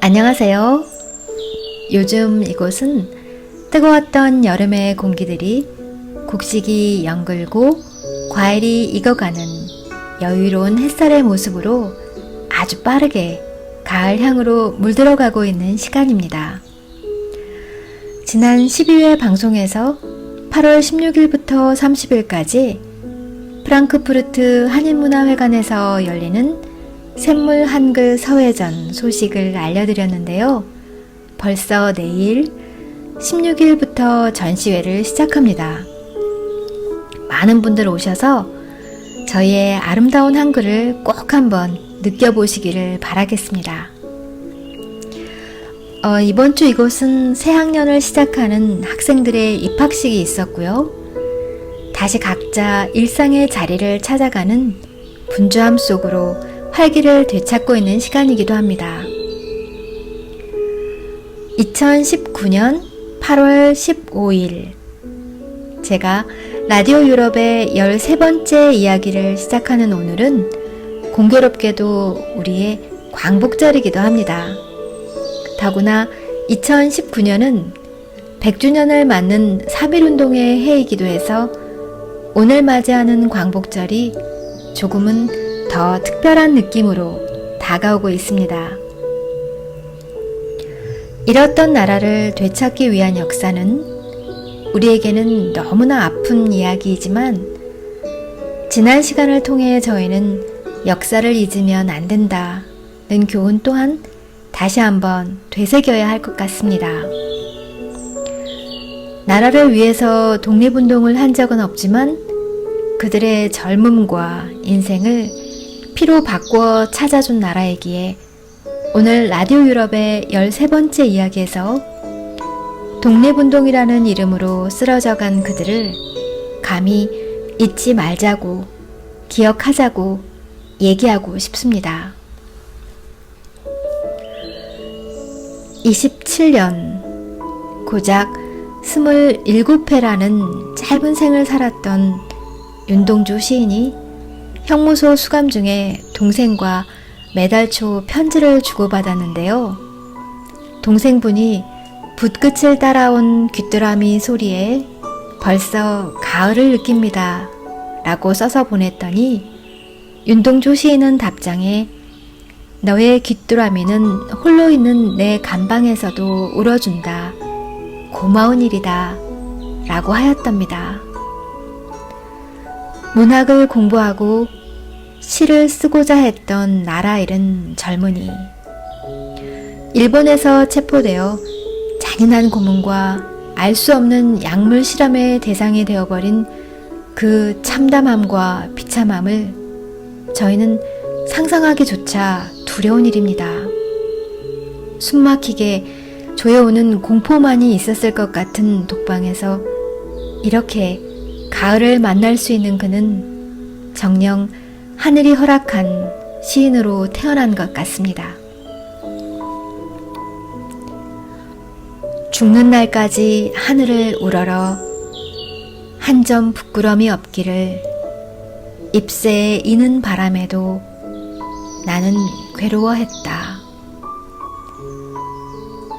안녕하세요. 요즘 이곳은 뜨거웠던 여름의 공기들이 곡식이 연글고 과일이 익어가는 여유로운 햇살의 모습으로 아주 빠르게 가을 향으로 물들어가고 있는 시간입니다. 지난 12회 방송에서 8월 16일부터 30일까지 프랑크푸르트 한인문화회관에서 열리는 샘물 한글 서회전 소식을 알려드렸는데요. 벌써 내일 16일부터 전시회를 시작합니다. 많은 분들 오셔서 저희의 아름다운 한글을 꼭 한번 느껴보시기를 바라겠습니다. 이번 주 이곳은 새학년을 시작하는 학생들의 입학식이 있었고요. 다시 각자 일상의 자리를 찾아가는 분주함 속으로 활기를 되찾고 있는 시간이기도 합니다. 2019년 8월 15일 제가 라디오 유럽의 13번째 이야기를 시작하는 오늘은 공교롭게도 우리의 광복절이기도 합니다. 더구나 2019년은 100주년을 맞는 3.1운동의 해이기도 해서 오늘 맞이하는 광복절이 조금은 더 특별한 느낌으로 다가오고 있습니다. 잃었던 나라를 되찾기 위한 역사는 우리에게는 너무나 아픈 이야기이지만 지난 시간을 통해 저희는 역사를 잊으면 안 된다는 교훈 또한 다시 한번 되새겨야 할 것 같습니다. 나라를 위해서 독립운동을 한 적은 없지만 그들의 젊음과 인생을 피로 바꾸어 찾아준 나라이기에 오늘 라디오 유럽의 13번째 이야기에서 독립운동이라는 이름으로 쓰러져간 그들을 감히 잊지 말자고 기억하자고 얘기하고 싶습니다. 27년 고작 27회라는 짧은 생을 살았던 윤동주 시인이 형무소 수감 중에 동생과 매달 초 편지를 주고받았는데요. 동생분이 붓끝을 따라온 귀뚜라미 소리에 벌써 가을을 느낍니다 라고 써서 보냈더니 윤동주 시인은 답장에 너의 귀뚜라미는 홀로 있는 내 감방에서도 울어준다. 고마운 일이다 라고 하였답니다. 문학을 공부하고 시를 쓰고자 했던 나라 잃은 젊은이. 일본에서 체포되어 잔인한 고문과 알 수 없는 약물 실험의 대상이 되어버린 그 참담함과 비참함을 저희는 상상하기조차 두려운 일입니다. 숨막히게 조여오는 공포만이 있었을 것 같은 독방에서 이렇게 가을을 만날 수 있는 그는 정녕 하늘이 허락한 시인으로 태어난 것 같습니다. 죽는 날까지 하늘을 우러러 한 점 부끄럼이 없기를 잎새에 이는 바람에도 나는 괴로워했다.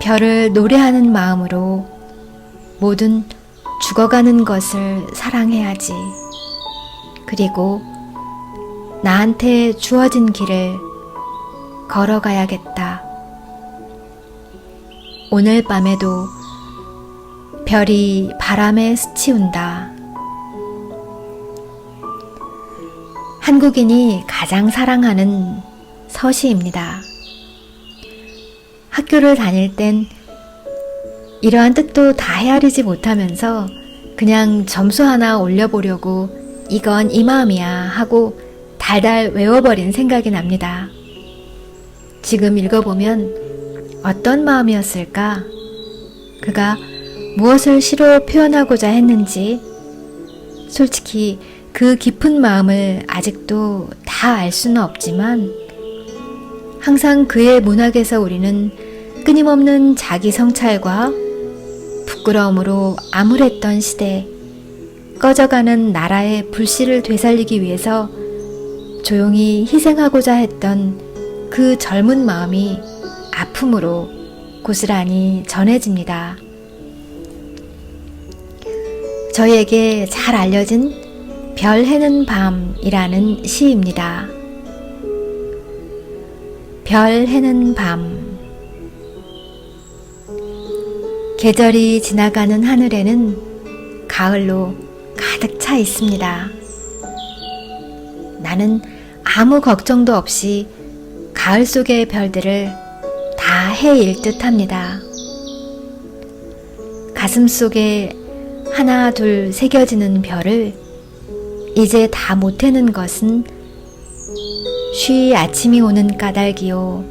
별을 노래하는 마음으로 모든 죽어가는 것을 사랑해야지. 그리고 나한테 주어진 길을 걸어가야겠다. 오늘 밤에도 별이 바람에 스치운다. 한국인이 가장 사랑하는 서시입니다. 학교를 다닐 땐 이러한 뜻도 다 헤아리지 못하면서 그냥 점수 하나 올려보려고 이건 이 마음이야 하고 달달 외워버린 생각이 납니다. 지금 읽어보면 어떤 마음이었을까? 그가 무엇을 시로 표현하고자 했는지 솔직히 그 깊은 마음을 아직도 다 알 수는 없지만 항상 그의 문학에서 우리는 끊임없는 자기 성찰과 부끄러움으로 암울했던 시대, 꺼져가는 나라의 불씨를 되살리기 위해서 조용히 희생하고자 했던 그 젊은 마음이 아픔으로 고스란히 전해집니다. 저희에게 잘 알려진 별 해는 밤이라는 시입니다. 별 해는 밤. 계절이 지나가는 하늘에는 가을로 가득 차 있습니다. 나는 아무 걱정도 없이 가을 속의 별들을 다 해일 듯 합니다. 가슴 속에 하나 둘 새겨지는 별을 이제 다 못 해는 것은 쉬 아침이 오는 까닭이요,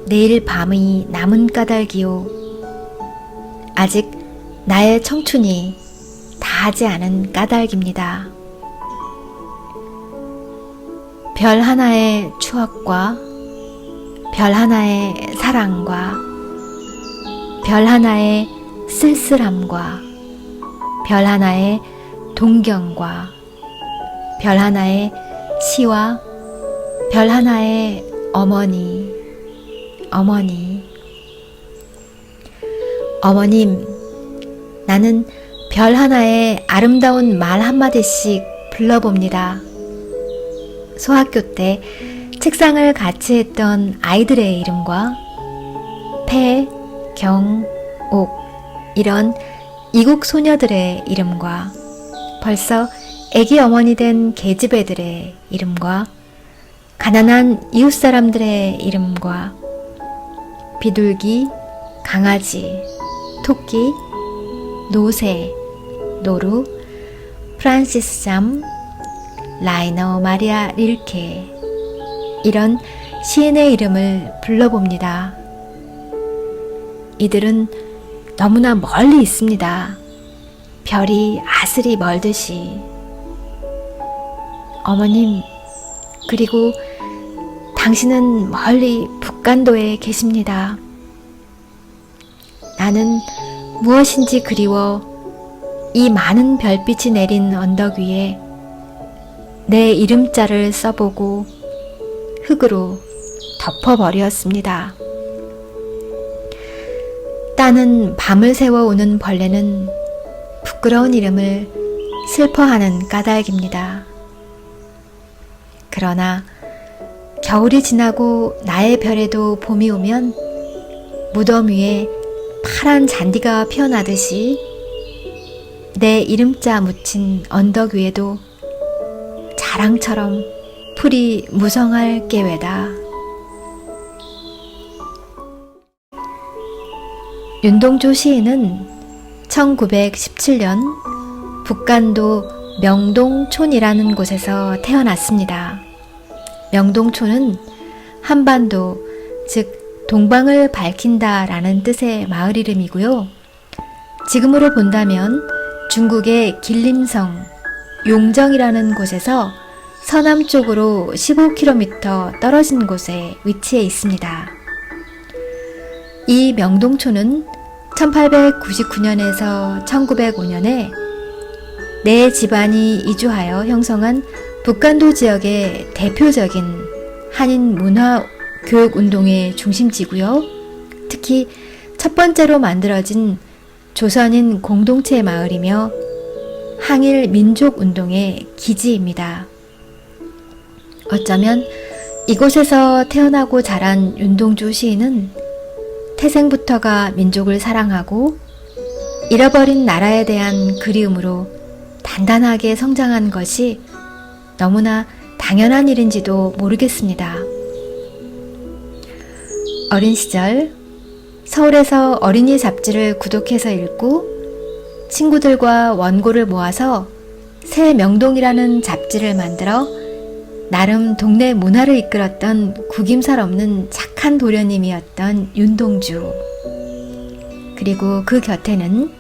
내일 밤이 남은 까닭이요, 아직 나의 청춘이 다하지 않은 까닭입니다. 별 하나의 추억과 별 하나의 사랑과 별 하나의 쓸쓸함과 별 하나의 동경과 별 하나의 시와 별 하나의 어머니, 어머님, 나는 별 하나의 아름다운 말 한마디씩 불러봅니다. 소학교 때 책상을 같이 했던 아이들의 이름과 태, 경, 옥 이런 이국 소녀들의 이름과 벌써 애기 어머니 된 계집애들의 이름과 가난한 이웃 사람들의 이름과 비둘기, 강아지, 토끼, 노새, 노루, 프란시스 잠, 라이너 마리아 릴케 이런 시인의 이름을 불러봅니다. 이들은 너무나 멀리 있습니다. 별이 아스리 멀듯이. 어머님, 그리고 당신은 멀리 북간도에 계십니다. 나는 무엇인지 그리워 이 많은 별빛이 내린 언덕 위에 내 이름자를 써보고 흙으로 덮어버렸습니다. 따는 밤을 새워 오는 벌레는 부끄러운 이름을 슬퍼하는 까닭입니다. 그러나 겨울이 지나고 나의 별에도 봄이 오면 무덤 위에 파란 잔디가 피어나듯이 내 이름자 묻힌 언덕 위에도 자랑처럼 풀이 무성할 계외다. 윤동주 시인은 1917년 북간도 명동촌이라는 곳에서 태어났습니다. 명동촌은 한반도, 즉 동방을 밝힌다 라는 뜻의 마을 이름이고요. 지금으로 본다면 중국의 길림성, 용정이라는 곳에서 서남쪽으로 15km 떨어진 곳에 위치해 있습니다. 이 명동촌은 1899년에서 1905년에 네 집안이 이주하여 형성한 북간도 지역의 대표적인 한인 문화 교육 운동의 중심지고요. 특히 첫 번째로 만들어진 조선인 공동체 마을이며 항일 민족 운동의 기지입니다. 어쩌면 이곳에서 태어나고 자란 윤동주 시인은 태생부터가 민족을 사랑하고 잃어버린 나라에 대한 그리움으로 단단하게 성장한 것이 너무나 당연한 일인지도 모르겠습니다. 어린 시절 서울에서 어린이 잡지를 구독해서 읽고 친구들과 원고를 모아서 새 명동이라는 잡지를 만들어 나름 동네 문화를 이끌었던 구김살 없는 착한 도련님이었던 윤동주. 그리고 그 곁에는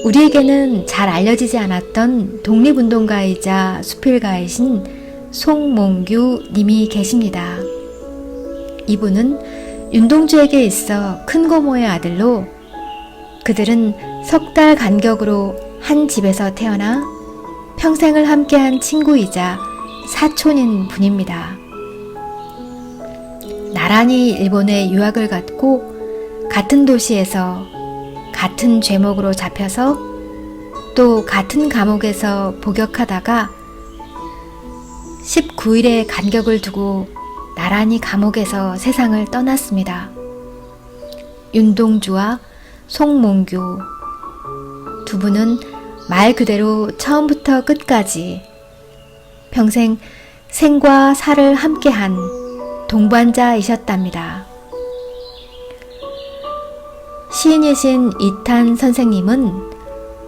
우리에게는 잘 알려지지 않았던 독립운동가이자 수필가이신 송몽규 님이 계십니다. 이분은 윤동주에게 있어 큰 고모의 아들로 그들은 석 달 간격으로 한 집에서 태어나 평생을 함께한 친구이자 사촌인 분입니다. 나란히 일본에 유학을 갔고 같은 도시에서 같은 죄목으로 잡혀서 또 같은 감옥에서 복역하다가 19일의 간격을 두고 나란히 감옥에서 세상을 떠났습니다. 윤동주와 송몽규 두 분은 말 그대로 처음부터 끝까지 평생 생과 사를 함께한 동반자이셨답니다. 시인이신 이탄 선생님은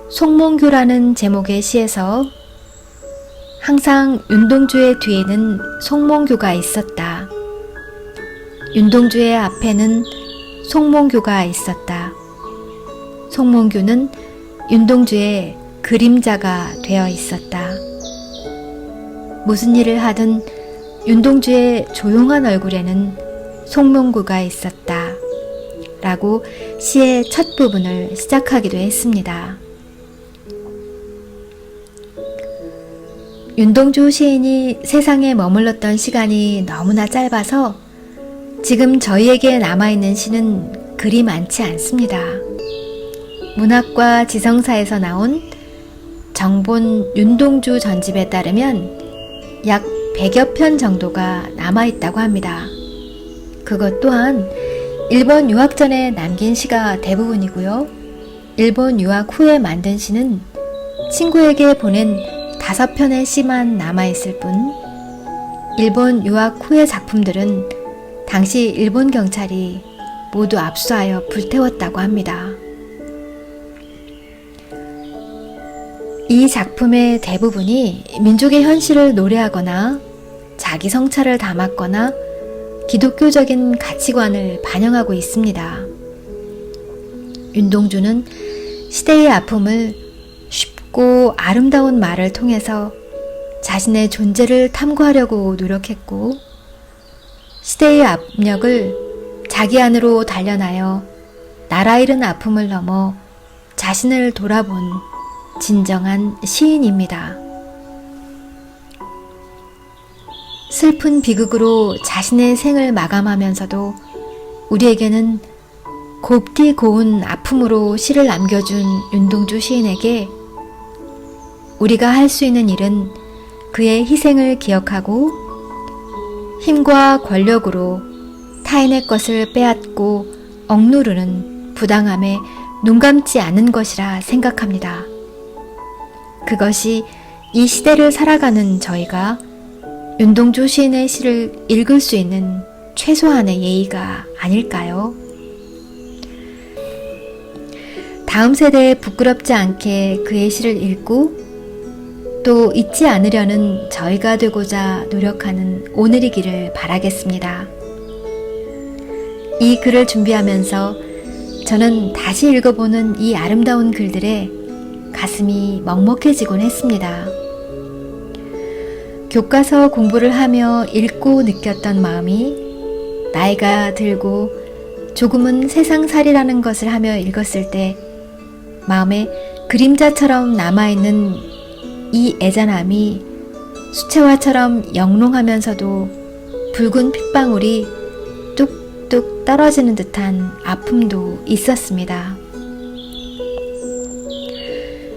송몽규라는 제목의 시에서 항상 윤동주의 뒤에는 송몽규가 있었다. 윤동주의 앞에는 송몽규가 있었다. 송몽규는 윤동주의 그림자가 되어 있었다. 무슨 일을 하든 윤동주의 조용한 얼굴에는 송몽규가 있었다. 라고 시의 첫 부분을 시작하기도 했습니다. 윤동주 시인이 세상에 머물렀던 시간이 너무나 짧아서 지금 저희에게 남아있는 시는 그리 많지 않습니다. 문학과 지성사에서 나온 정본 윤동주 전집에 따르면 약 100여 편 정도가 남아있다고 합니다. 그것 또한 일본 유학 전에 남긴 시가 대부분이고요. 일본 유학 후에 만든 시는 친구에게 보낸 5편의 시만 남아있을 뿐, 일본 유학 후의 작품들은 당시 일본 경찰이 모두 압수하여 불태웠다고 합니다. 이 작품의 대부분이 민족의 현실을 노래하거나 자기 성찰을 담았거나 기독교적인 가치관을 반영하고 있습니다. 윤동주는 시대의 아픔을 쉽고 아름다운 말을 통해서 자신의 존재를 탐구하려고 노력했고, 시대의 압력을 자기 안으로 단련하여 나라 잃은 아픔을 넘어 자신을 돌아본 진정한 시인입니다. 슬픈 비극으로 자신의 생을 마감하면서도 우리에게는 곱디 고운 아픔으로 시를 남겨준 윤동주 시인에게 우리가 할 수 있는 일은 그의 희생을 기억하고 힘과 권력으로 타인의 것을 빼앗고 억누르는 부당함에 눈 감지 않는 것이라 생각합니다. 그것이 이 시대를 살아가는 저희가 윤동주 시인의 시를 읽을 수 있는 최소한의 예의가 아닐까요? 다음 세대에 부끄럽지 않게 그의 시를 읽고 또 잊지 않으려는 저희가 되고자 노력하는 오늘이기를 바라겠습니다. 이 글을 준비하면서 저는 다시 읽어보는 이 아름다운 글들에 가슴이 먹먹해지곤 했습니다. 교과서 공부를 하며 읽고 느꼈던 마음이 나이가 들고 조금은 세상살이라는 것을 하며 읽었을 때 마음에 그림자처럼 남아있는 이 애잔함이 수채화처럼 영롱하면서도 붉은 핏방울이 뚝뚝 떨어지는 듯한 아픔도 있었습니다.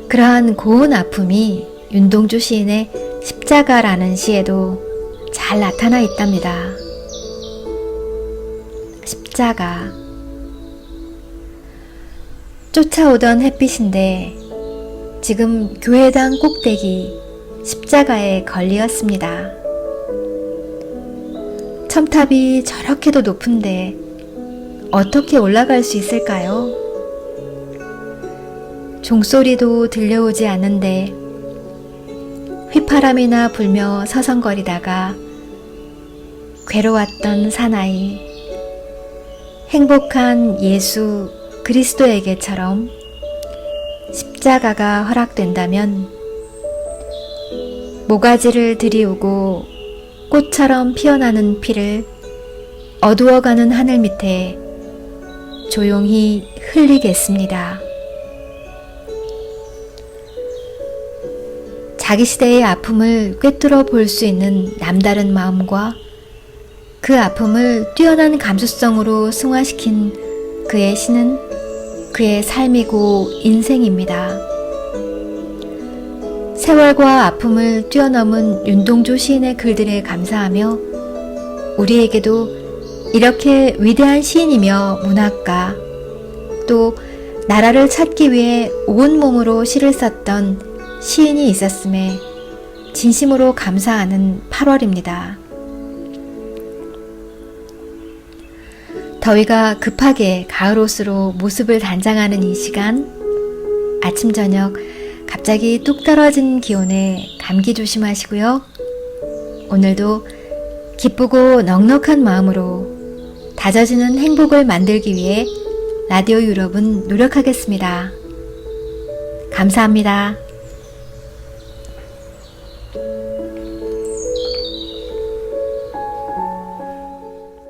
그러한 고운 아픔이 윤동주 시인의 십자가라는 시에도 잘 나타나 있답니다. 십자가. 쫓아오던 햇빛인데 지금 교회당 꼭대기 십자가에 걸리었습니다. 첨탑이 저렇게도 높은데 어떻게 올라갈 수 있을까요? 종소리도 들려오지 않는데 휘파람이나 불며 서성거리다가 괴로웠던 사나이, 행복한 예수 그리스도에게처럼 십자가가 허락된다면 모가지를 들이우고 꽃처럼 피어나는 피를 어두워가는 하늘 밑에 조용히 흘리겠습니다. 자기 시대의 아픔을 꿰뚫어 볼 수 있는 남다른 마음과 그 아픔을 뛰어난 감수성으로 승화시킨 그의 시는 그의 삶이고 인생입니다. 세월과 아픔을 뛰어넘은 윤동주 시인의 글들에 감사하며 우리에게도 이렇게 위대한 시인이며 문학가, 또 나라를 찾기 위해 온몸으로 시를 썼던 시인이 있었음에 진심으로 감사하는 8월입니다. 더위가 급하게 가을옷으로 모습을 단장하는 이 시간, 아침 저녁 갑자기 뚝 떨어진 기온에 감기 조심하시고요. 오늘도 기쁘고 넉넉한 마음으로 다져지는 행복을 만들기 위해 라디오 유럽은 노력하겠습니다. 감사합니다.